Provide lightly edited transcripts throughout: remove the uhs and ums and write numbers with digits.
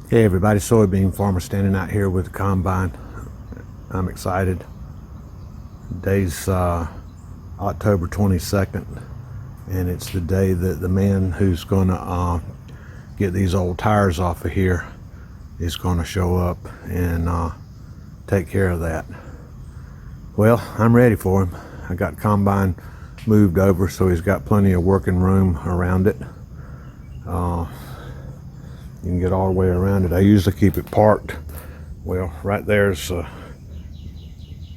Hey everybody, soybean farmer standing out here with the combine. I'm excited. Today's October 22nd, and it's the day that the man who's going to get these old tires off of here is going to show up and take care of that. Well, I'm ready for him. I got the combine moved over so he's got plenty of working room around it. You can get all the way around it. I usually keep it parked. Well, right there's a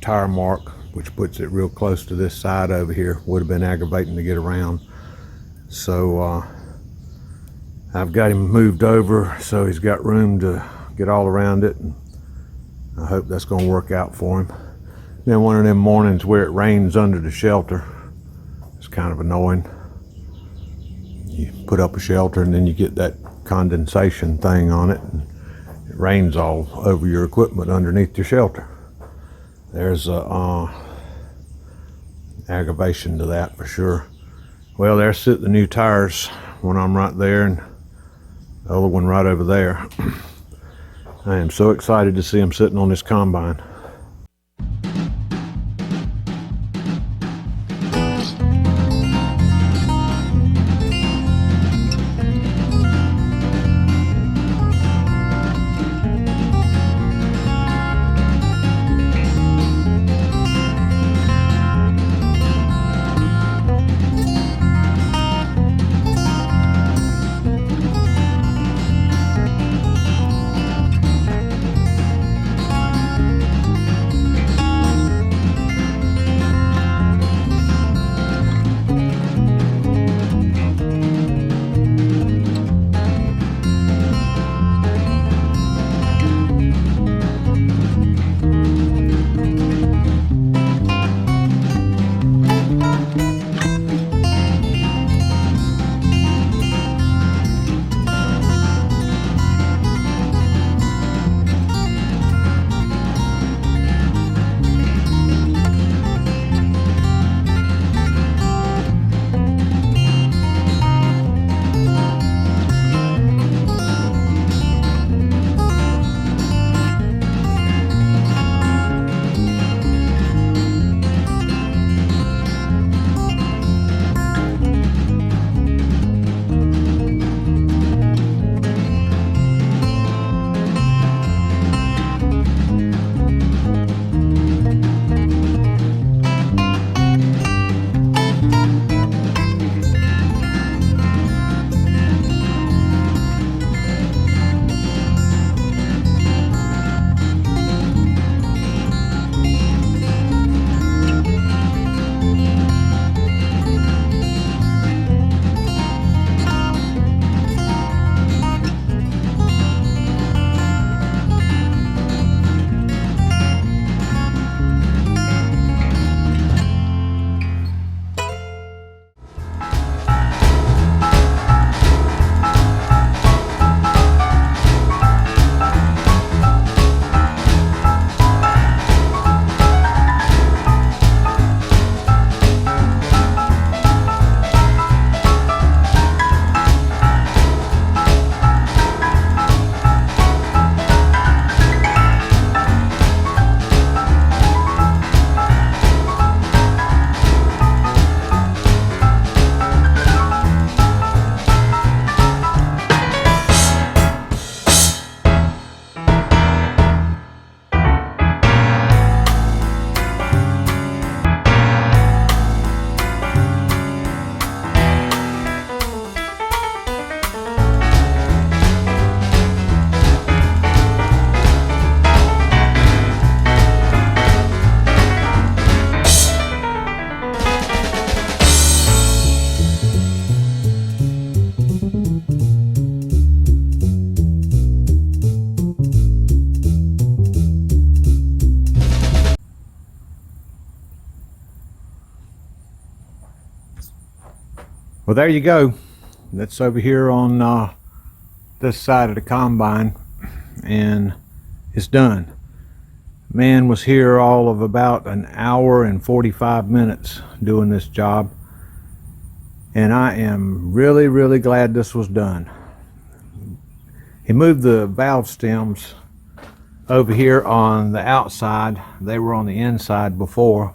tire mark, which puts it real close to this side over here. Would have been aggravating to get around. So I've got him moved over so he's got room to get all around it. And I hope that's going to work out for him. Then one of them mornings where it rains under the shelter. It's kind of annoying. You put up a shelter and then you get that condensation thing on it, and it rains all over your equipment underneath your shelter. There's a aggravation to that for sure. Well, there sit the new tires. One of them right there and the other one right over there. I am so excited to see them sitting on this combine. Well, there you go. That's over here on this side of the combine, and it's done. Man was here all of about an hour and 45 minutes doing this job, and I am really glad this was done. He moved the valve stems over here on the outside. They were on the inside before,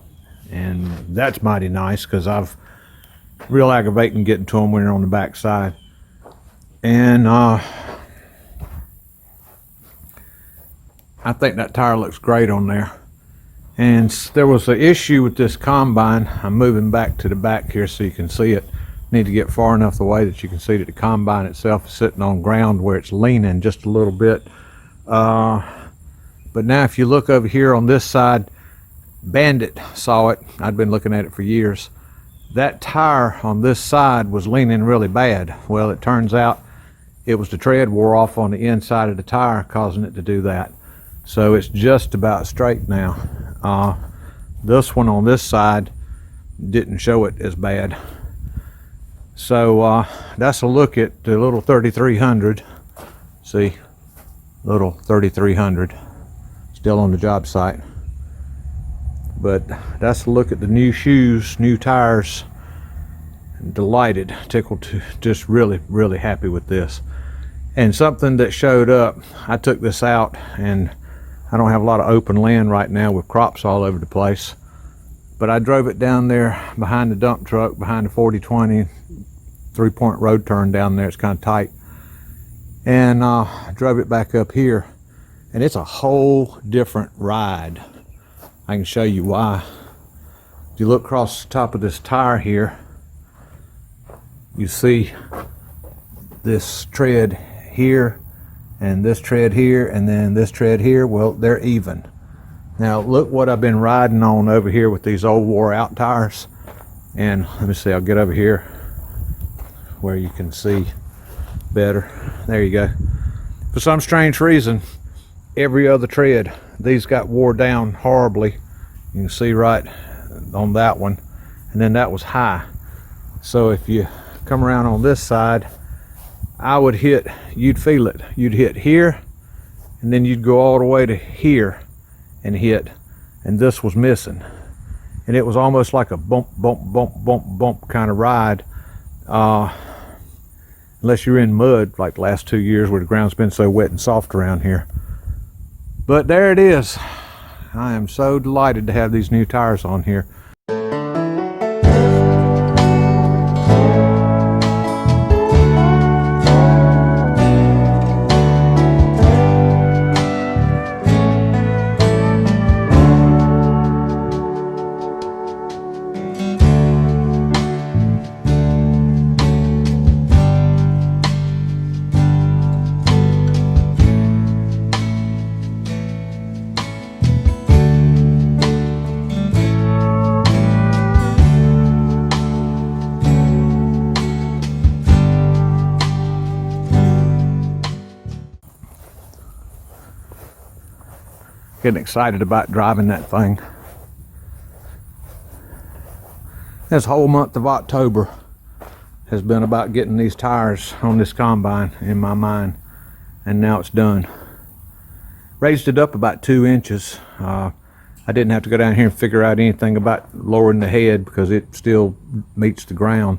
and that's mighty nice because I've real aggravating getting to them when they're on the back side. And I think that tire looks great on there. And there was an issue with this combine. I'm moving back to the back here so you can see it. Need to get far enough away that you can see that the combine itself is sitting on ground where it's leaning just a little bit. But now if you look over here on this side, Bandit saw it. I'd been looking at it for years. That tire on this side was leaning really bad. Well, it turns out it was the tread wore off on the inside of the tire causing it to do that. So it's just about straight now. This one on this side didn't show it as bad. So that's a look at the little 3300. See, little 3300 still on the job site. But that's a look at the new shoes, new tires. Delighted, tickled, to just really happy with this. And something that showed up, I took this out, and I don't have a lot of open land right now with crops all over the place, but I drove it down there behind the dump truck, behind the 40/20 3-point road turn down there. It's kind of tight, and I drove it back up here, and it's a whole different ride. I can show you why. If you look across the top of this tire here, you see this tread here and this tread here and then this tread here. Well, they're even. Now look what I've been riding on over here with these old wore out tires. And let me see, I'll get over here where you can see better. There you go. For some strange reason, every other tread, these got wore down horribly. You can see right on that one, and then that was high. So if you come around on this side, I would hit, you'd feel it. You'd hit here, and then you'd go all the way to here and hit, and this was missing. And it was almost like a bump, bump, bump, bump, bump kind of ride. Unless you're in mud, like the last 2 years where the ground's been so wet and soft around here. But there it is. I am so delighted to have these new tires on here. Getting excited about driving that thing. This whole month of October has been about getting these tires on this combine in my mind, and now it's done. Raised it up about 2 inches. I didn't have to go down here and figure out anything about lowering the head because it still meets the ground,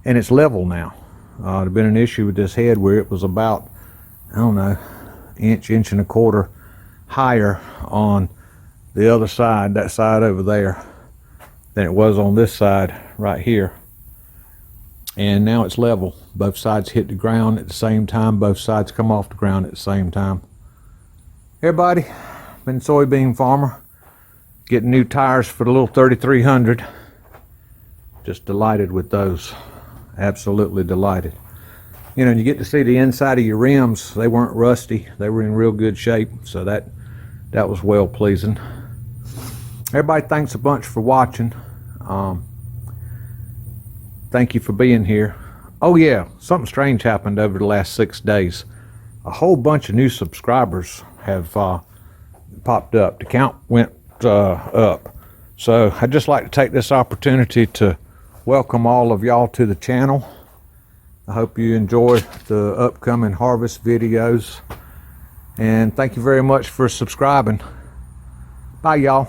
and it's level now. There'd been an issue with this head where it was about, I don't know, inch and a quarter higher on the other side, that side over there, than it was on this side right here. And now it's level. Both sides hit the ground at the same time. Both sides come off the ground at the same time. Everybody, been soybean farmer, getting new tires for the little 3300. Just delighted with those. Absolutely delighted. You know, and you get to see the inside of your rims. They weren't rusty. They were in real good shape. So that was well pleasing. Everybody, thanks a bunch for watching. Thank you for being here. Oh yeah, something strange happened over the last 6 days. A whole bunch of new subscribers have popped up. The count went up. So I'd just like to take this opportunity to welcome all of y'all to the channel. I hope you enjoy the upcoming harvest videos. And thank you very much for subscribing. Bye, y'all.